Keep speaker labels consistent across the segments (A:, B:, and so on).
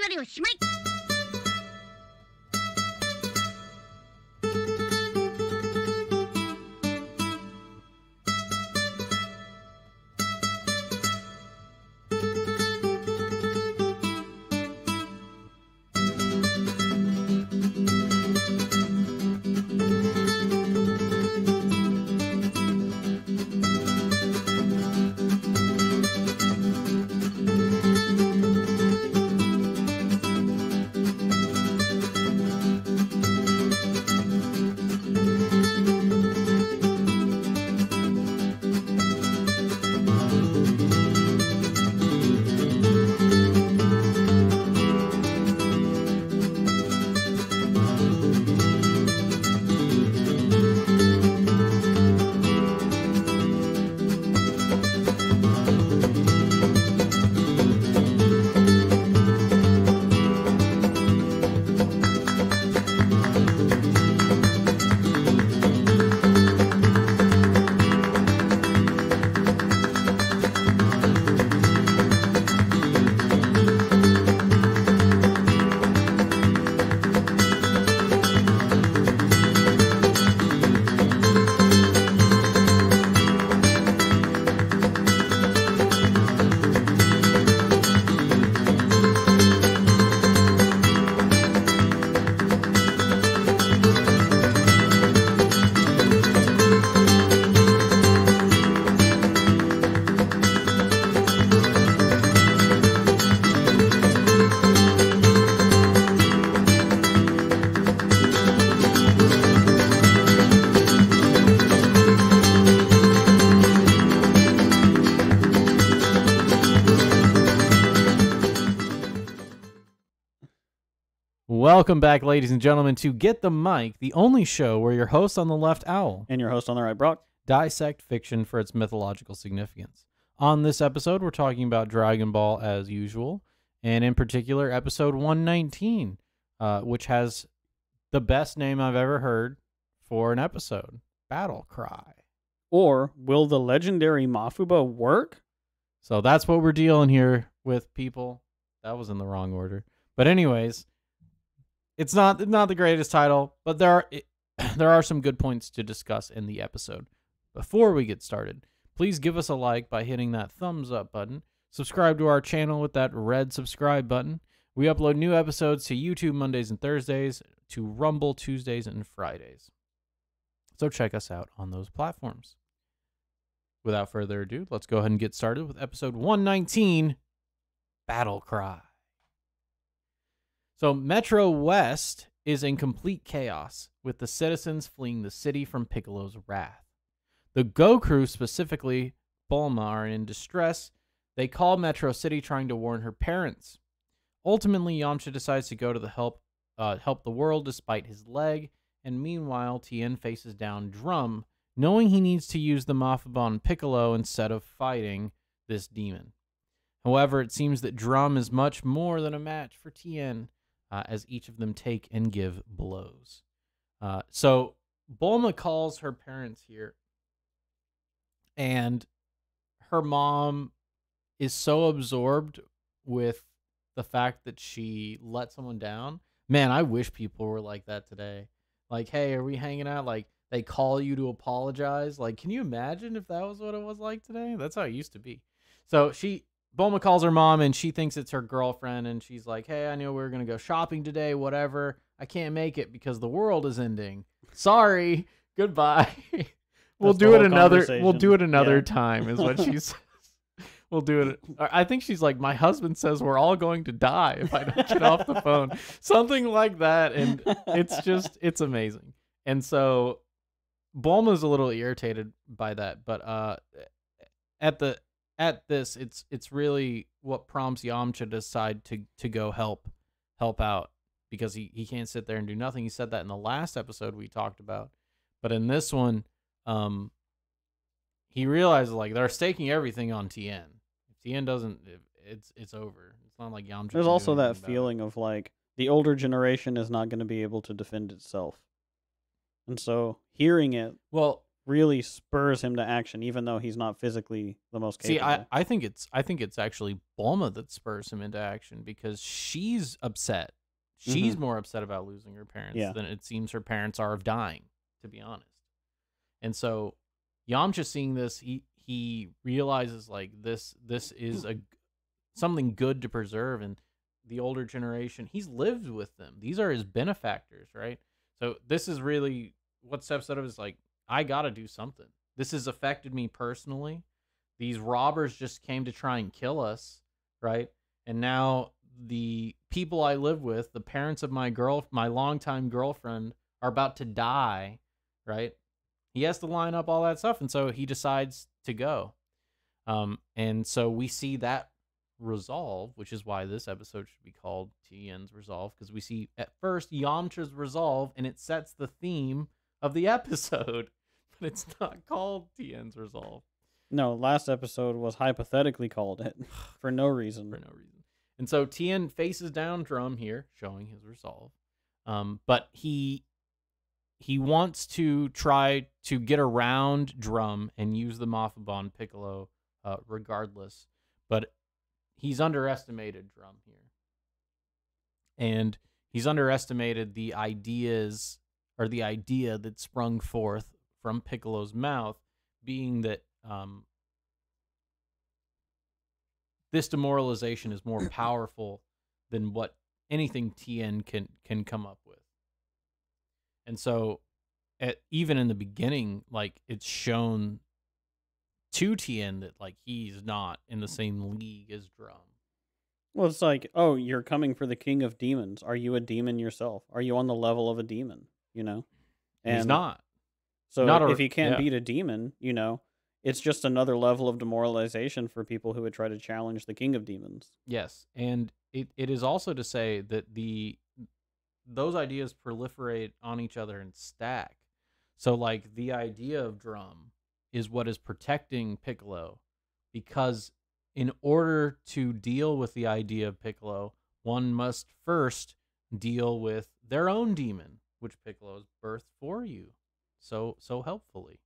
A: 割りおしまい。
B: Welcome back, ladies and gentlemen, to Get the Mic, the only show where your host on the left, Owl,
C: and your host on the right, Brock,
B: dissect fiction for its mythological significance. On this episode, we're talking about Dragon Ball as usual, and in particular, episode 119, which has the best name I've ever heard for an episode, Battle Cry.
C: Or, will the legendary Mafuba work?
B: So that's what we're dealing here with, people. That was in the wrong order. But anyways, it's not the greatest title, but there are some good points to discuss in the episode. Before we get started, please give us a like by hitting that thumbs up button. Subscribe to our channel with that red subscribe button. We upload new episodes to YouTube Mondays and Thursdays, to Rumble Tuesdays and Fridays. So check us out on those platforms. Without further ado, let's go ahead and get started with episode 119, Battle Cry. So Metro West is in complete chaos, with the citizens fleeing the city from Piccolo's wrath. The Goku, specifically Bulma, are in distress. They call Metro City, trying to warn her parents. Ultimately, Yamcha decides to go to help the world despite his leg, and meanwhile, Tien faces down Drum, knowing he needs to use the Mafuba on Piccolo instead of fighting this demon. However, it seems that Drum is much more than a match for Tien, as each of them take and give blows. So Bulma calls her parents here, and her mom is so absorbed with the fact that she let someone down. Man, I wish people were like that today. Like, hey, are we hanging out? Like, they call you to apologize. Like, can you imagine if that was what it was like today? That's how it used to be. So Bulma calls her mom, and she thinks it's her girlfriend, and she's like, hey, I know we were going to go shopping today, whatever. I can't make it because the world is ending. Sorry. Goodbye. We'll do it another time, is what she says. We'll do it. I think she's like, my husband says we're all going to die if I don't get off the phone. Something like that, and it's amazing. And so Bulma's a little irritated by that, but at this, it's really what prompts Yamcha to decide to go help out, because he can't sit there and do nothing. He said that in the last episode we talked about, but in this one, he realizes like they're staking everything on Tien. If Tien doesn't, it's over. It's not like Yamcha.
C: There's also that feeling of like the older generation is not going to be able to defend itself, and so hearing it really spurs him to action, even though he's not physically the most
B: See,
C: capable.
B: I think it's actually Bulma that spurs him into action because she's upset. She's more upset about losing her parents
C: Yeah.
B: than it seems her parents are of dying, to be honest. And so Yamcha seeing this, he realizes like this is something good to preserve, and the older generation, he's lived with them. These are his benefactors, right? So this is really what steps out of is like, I gotta do something. This has affected me personally. These robbers just came to try and kill us, right? And now the people I live with, the parents of my longtime girlfriend, are about to die, right? He has to line up all that stuff, and so he decides to go. And so we see that resolve, which is why this episode should be called Tien's Resolve, because we see at first Yamcha's resolve, and it sets the theme of the episode, but it's not called Tien's Resolve.
C: No, last episode was hypothetically called it for no reason.
B: For no reason. And so Tien faces down Drum here, showing his resolve. But he wants to try to get around Drum and use the Mafuba on Piccolo regardless. But he's underestimated Drum here. And he's underestimated the ideas, or the idea that sprung forth from Piccolo's mouth, being that this demoralization is more powerful than what anything Tien can come up with. And so even in the beginning, like, it's shown to Tien that like he's not in the same league as Drum.
C: Well, it's like, oh, you're coming for the king of demons. Are you a demon yourself? Are you on the level of a demon? You know?
B: And he's not.
C: So
B: Not
C: if he can't beat a demon, you know, it's just another level of demoralization for people who would try to challenge the king of demons.
B: Yes. And it is also to say that those ideas proliferate on each other and stack. So like the idea of Drum is what is protecting Piccolo, because in order to deal with the idea of Piccolo, one must first deal with their own demon, which Piccolo has birthed for you so helpfully.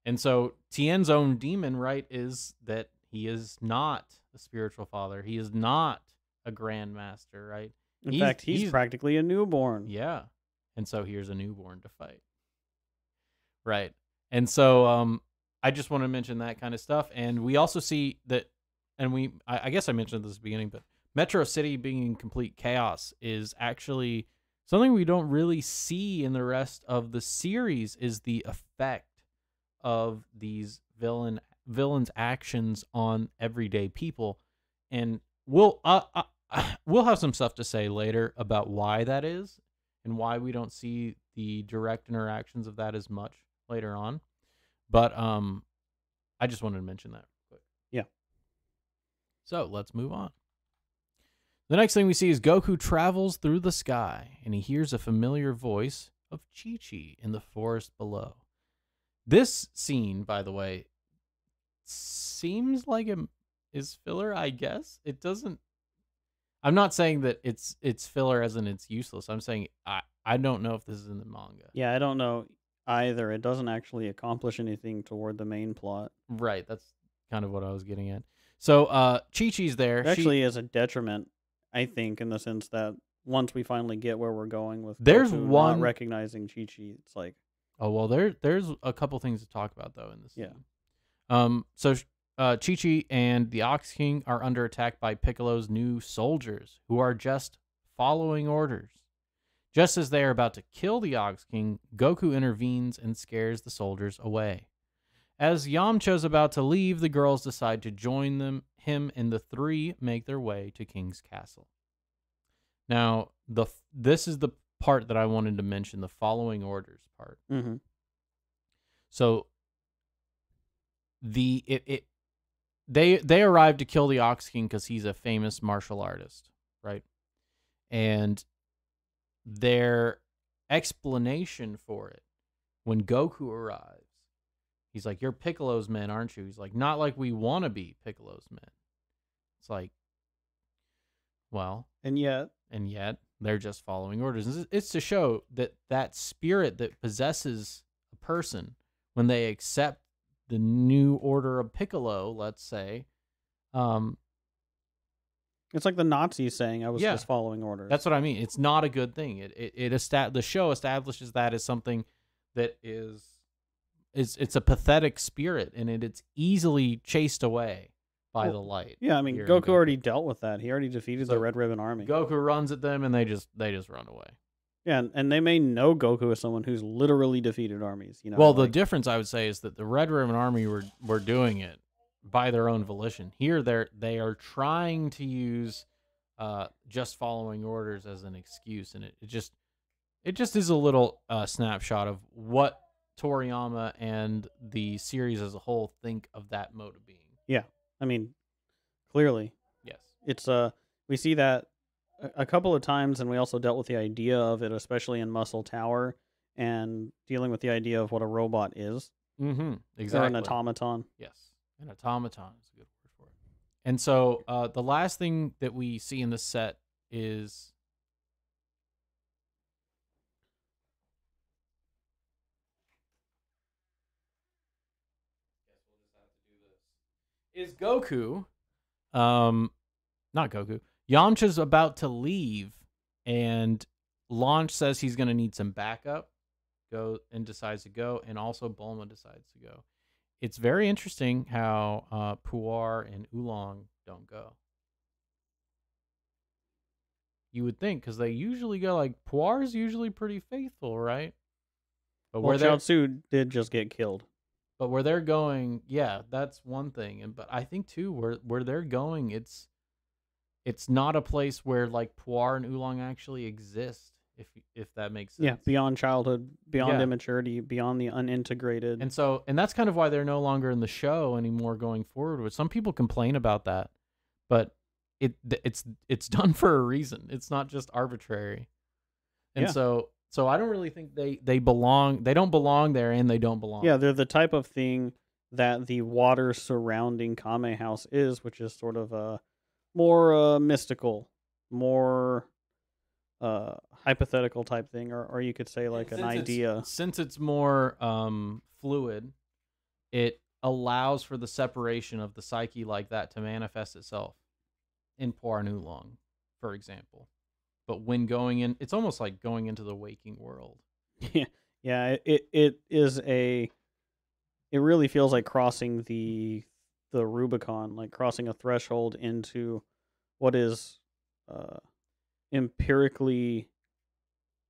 B: And so Tien's own demon, right, is that he is not a spiritual father. He is not a grandmaster, right?
C: In fact, he's practically a newborn.
B: Yeah. And so here's a newborn to fight. Right. And so I just want to mention that kind of stuff. And we also see that, and I guess I mentioned this at the beginning, but Metro City being in complete chaos is actually something we don't really see in the rest of the series, is the effect of these villains' actions on everyday people. And we'll have some stuff to say later about why that is and why we don't see the direct interactions of that as much later on. But I just wanted to mention that quick.
C: Yeah.
B: So let's move on. The next thing we see is Goku travels through the sky, and he hears a familiar voice of Chi-Chi in the forest below. This scene, by the way, seems like it is filler, I guess. It doesn't... I'm not saying that it's filler as in it's useless. I'm saying I don't know if this is in the manga.
C: Yeah, I don't know either. It doesn't actually accomplish anything toward the main plot.
B: Right, that's kind of what I was getting at. So Chi-Chi's there.
C: It actually is a detriment, I think, in the sense that once we finally get where we're going with
B: there's
C: Goku
B: one
C: not recognizing Chi-Chi, it's like,
B: oh well, there's a couple things to talk about though in this scene.
C: Yeah.
B: So Chi-Chi and the Ox King are under attack by Piccolo's new soldiers, who are just following orders. Just as they are about to kill the Ox King, Goku intervenes and scares the soldiers away. As Yamcha's about to leave, the girls decide to join him, and the three make their way to King's Castle. Now, this is the part that I wanted to mention, the following orders part.
C: mm-hmm.
B: So they arrive to kill the Ox King because he's a famous martial artist, right? And their explanation for it, when Goku arrives, he's like, "You're Piccolo's men, aren't you?" He's like, "Not like we want to be Piccolo's men." It's like, well,
C: and yet
B: they're just following orders. It's to show that spirit that possesses a person, when they accept the new order of Piccolo, let's say, um,
C: It's like the Nazis saying I was
B: yeah,
C: just following orders.
B: that's what I mean. It's not a good thing. The show establishes that as something that it's a pathetic spirit, and it's easily chased away by the light.
C: Yeah, I mean,
B: here in
C: Goku already dealt with that. He already defeated the
B: So,
C: Red Ribbon Army.
B: Goku runs at them, and they just run away.
C: Yeah, and they may know Goku as someone who's literally defeated armies. You know,
B: Well, the difference I would say is that the Red Ribbon Army were doing it by their own volition. Here, they are trying to use just following orders as an excuse, and it just is a little snapshot of what Toriyama and the series as a whole think of that mode of being.
C: Yeah, I mean, clearly,
B: Yes,
C: it's we see that a couple of times, and we also dealt with the idea of it, especially in Muscle Tower, and dealing with the idea of what a robot is.
B: Exactly.
C: Or an automaton.
B: Yes, an automaton is a good word for it. And so the last thing that we see in this set is Goku. Not Goku. Yamcha's about to leave, and Launch says he's going to need some backup. Go and decides to go, and also Bulma decides to go. It's very interesting how Puar and Oolong don't go. You would think, because they usually go, like, Puar's usually pretty faithful, right? But
C: Well, Chaozu did just get killed.
B: But where they're going, yeah, that's one thing. But I think too, where they're going, it's not a place where like Puar and Oolong actually exist, if that makes sense.
C: Yeah, beyond childhood, beyond immaturity, beyond the unintegrated.
B: And that's kind of why they're no longer in the show anymore going forward. With some people complain about that, but it's done for a reason. It's not just arbitrary. And so I don't really think they belong. They don't belong there, and they don't belong.
C: Yeah, they're the type of thing that the water surrounding Kame House is, which is sort of a more mystical, more hypothetical type thing, or you could say like an idea.
B: Since it's more fluid, it allows for the separation of the psyche like that to manifest itself in Puar and Oolong, for example. But when going in, it's almost like going into the waking world.
C: Yeah. It is a. It really feels like crossing the Rubicon, like crossing a threshold into what is empirically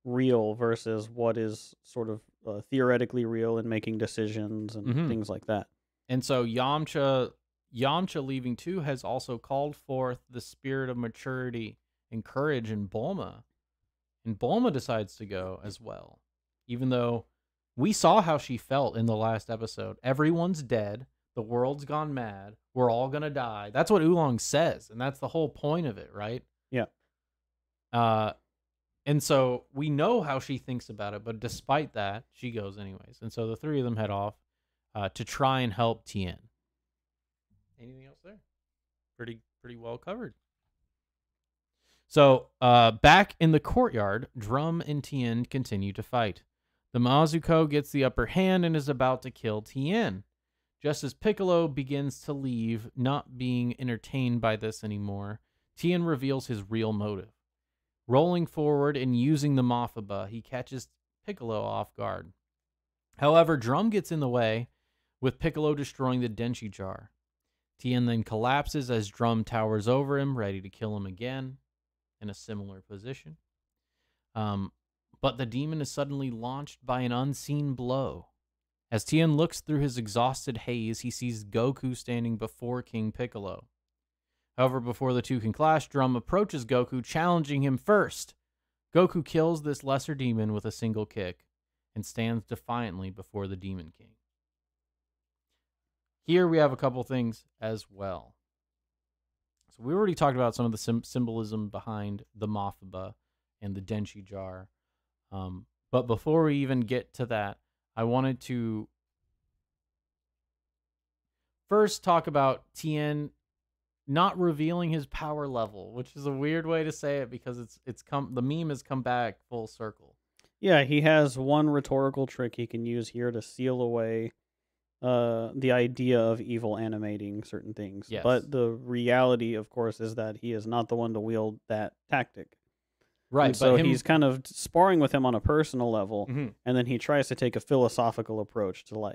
C: real versus what is sort of theoretically real and making decisions and things like that.
B: And so Yamcha leaving too has also called forth the spirit of maturity and courage in Bulma. And Bulma decides to go as well. Even though we saw how she felt in the last episode. Everyone's dead. The world's gone mad. We're all going to die. That's what Oolong says. And that's the whole point of it, right?
C: Yeah.
B: And so we know how she thinks about it. But despite that, she goes anyways. And so the three of them head off to try and help Tien. Anything else there? Pretty well covered. So, back in the courtyard, Drum and Tien continue to fight. The Mazuko gets the upper hand and is about to kill Tien. Just as Piccolo begins to leave, not being entertained by this anymore, Tien reveals his real motive. Rolling forward and using the Mafaba, he catches Piccolo off guard. However, Drum gets in the way, with Piccolo destroying the Denshi jar. Tien then collapses as Drum towers over him, ready to kill him again. In a similar position. But the demon is suddenly launched by an unseen blow. As Tien looks through his exhausted haze, he sees Goku standing before King Piccolo. However, before the two can clash, Drum approaches Goku, challenging him first. Goku kills this lesser demon with a single kick and stands defiantly before the Demon King. Here we have a couple things as well. So we already talked about some of the symbolism behind the Mafaba and the Denshi jar. But before we even get to that, I wanted to first talk about Tien not revealing his power level, which is a weird way to say it because the meme has come back full circle.
C: Yeah, he has one rhetorical trick he can use here to seal away the idea of evil animating certain things.
B: Yes.
C: But the reality, of course, is that he is not the one to wield that tactic.
B: Right,
C: And so
B: but
C: he's kind of sparring with him on a personal level,
B: Mhm.
C: and then he tries to take a philosophical approach to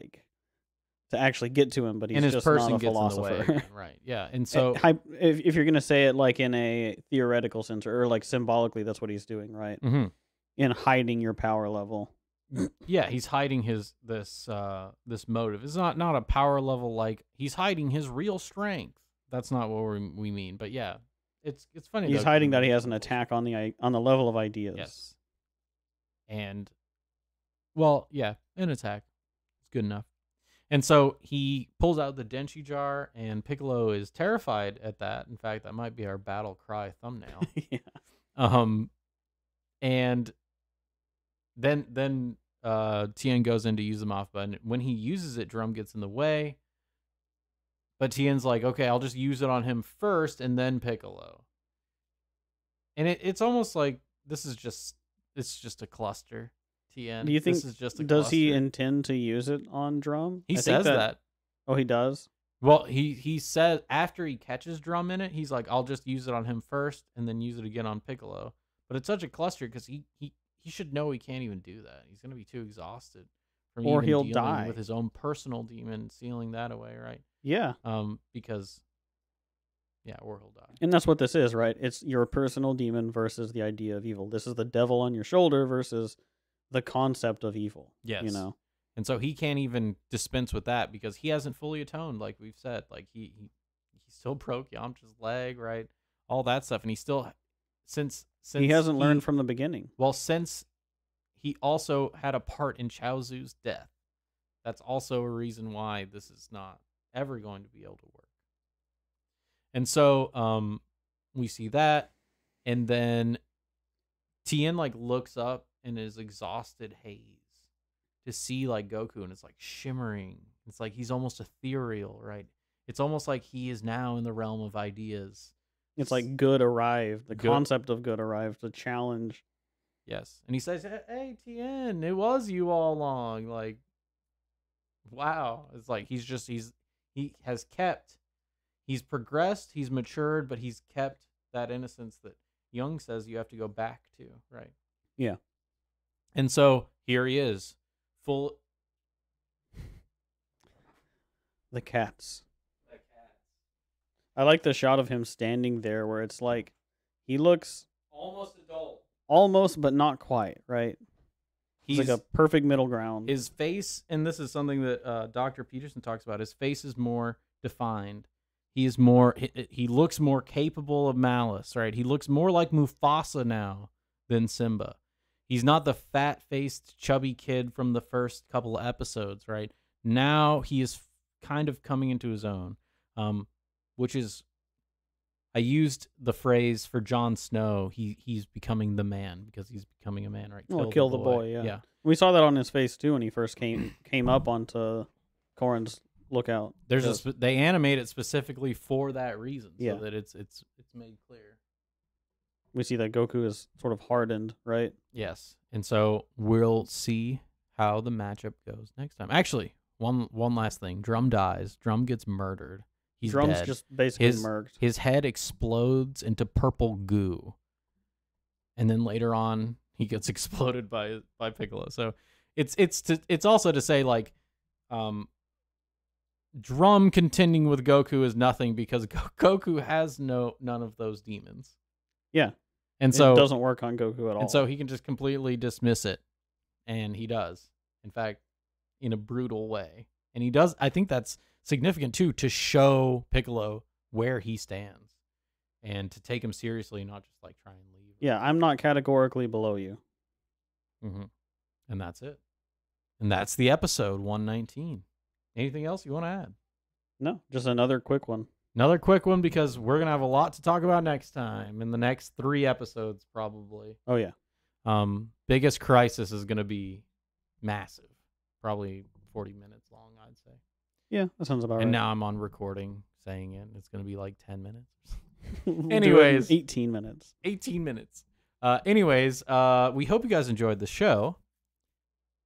C: actually get to him, but he's
B: and his
C: just
B: person
C: not a
B: gets in the way
C: philosopher.
B: again, right? Yeah, and so
C: If you're gonna say it like in a theoretical sense or like symbolically, that's what he's doing, right?
B: mhm.
C: In hiding your power level.
B: Yeah, he's hiding this motive. It's not a power level, like he's hiding his real strength. That's not what we mean. But yeah, it's funny.
C: He's
B: though, 'cause
C: hiding
B: it
C: that he
B: makes
C: has an
B: total
C: attack on the level of ideas.
B: Yes, and well, yeah, an attack. It's good enough. And so he pulls out the Denshi jar, and Piccolo is terrified at that. In fact, that might be our battle cry thumbnail.
C: Yeah.
B: And then Tien goes in to use the off button. When he uses it, Drum gets in the way. But Tien's like, okay, I'll just use it on him first and then Piccolo. And it's almost like it's just a cluster. Tien.
C: Do you think
B: this is just a
C: does he
B: cluster.
C: intend to use it on Drum?
B: He
C: I think
B: says that.
C: Oh, he does?
B: Well, he says after he catches Drum in it, he's like, I'll just use it on him first and then use it again on Piccolo. But it's such a cluster because he should know he can't even do that. He's gonna be too exhausted from
C: Or
B: even
C: he'll
B: dealing
C: die.
B: with his own personal demon, sealing that away, right?
C: Yeah.
B: Because yeah, or he'll die.
C: And that's what this is, right? It's your personal demon versus the idea of evil. This is the devil on your shoulder versus the concept of evil.
B: Yes.
C: You know?
B: And so he can't even dispense with that because he hasn't fully atoned, like we've said. Like he still broke Yamcha's leg, right? All that stuff, and he still since
C: he hasn't learned from the beginning.
B: Well, since he also had a part in Chaozu's death, that's also a reason why this is not ever going to be able to work. And so we see that, and then Tien like looks up in his exhausted haze to see like Goku, and it's like shimmering. It's like he's almost ethereal, right? It's almost like he is now in the realm of ideas.
C: It's like good arrived. The
B: Good.
C: concept of good arrived. The challenge.
B: Yes. And he says, hey, Tien, it was you all along. Like, wow. It's like he has kept, he's progressed, he's matured, but he's kept that innocence that Young says you have to go back to, right?
C: Yeah.
B: And so here he is, full.
C: The cats. I like the shot of him standing there where it's like he looks
B: Almost adult.
C: almost, but not quite, right? He's like a perfect middle ground.
B: His face, and this is something that Dr. Peterson talks about, his face is more defined. He is more, he looks more capable of malice, right? He looks more like Mufasa now than Simba. He's not the fat-faced, chubby kid from the first couple of episodes, right? Now he is kind of coming into his own, which is, I used the phrase for Jon Snow, he's becoming the man because he's becoming a man, right?
C: Kill the boy, yeah. We saw that on his face too when he first came up onto Corrin's lookout.
B: They animate it specifically for that reason,
C: yeah.
B: so that it's made clear.
C: We see that Goku is sort of hardened, right?
B: Yes, and so we'll see how the matchup goes next time. Actually, one last thing: Drum dies. Drum gets murdered. He's
C: Drum's
B: dead.
C: just basically murked.
B: His head explodes into purple goo, and then later on he gets exploded by Piccolo. So it's also to say like, Drum contending with Goku is nothing because Goku has none of those demons.
C: Yeah,
B: and so
C: it doesn't work on Goku at all.
B: And so he can just completely dismiss it, and he does. In fact, in a brutal way, and he does. I think that's significant too, to show Piccolo where he stands and to take him seriously, not just like try and leave.
C: Yeah, I'm not categorically below you.
B: Mm-hmm. And that's it. And that's the episode 119. Anything else you want to add?
C: No, just another quick one.
B: Another quick one because we're going to have a lot to talk about next time in the next 3 episodes probably.
C: Oh, yeah.
B: Biggest crisis is going to be massive. Probably 40 minutes long, I'd say.
C: Yeah, that sounds about right.
B: And now I'm on recording saying it. It's going to be like 10 minutes.
C: We'll
B: Anyways.
C: 18 minutes.
B: 18 minutes. Anyways, we hope you guys enjoyed the show.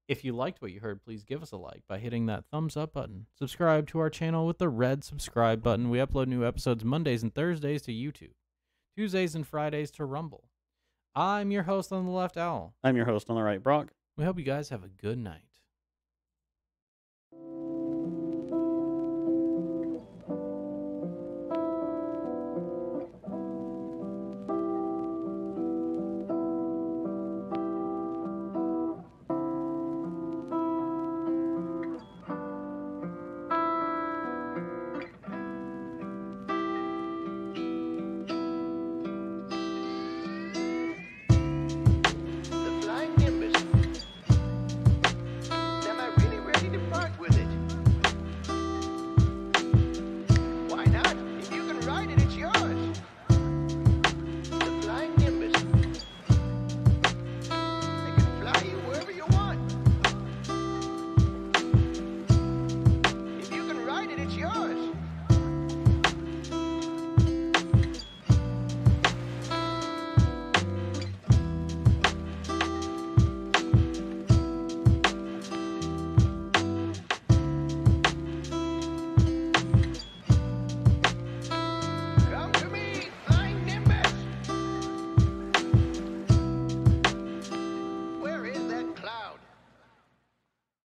B: If you liked what you heard, please give us a like by hitting that thumbs up button. Subscribe to our channel with the red subscribe button. We upload new episodes Mondays and Thursdays to YouTube, Tuesdays and Fridays to Rumble. I'm your host on the left, Owl.
C: I'm your host on the right, Brock.
B: We hope you guys have a good night.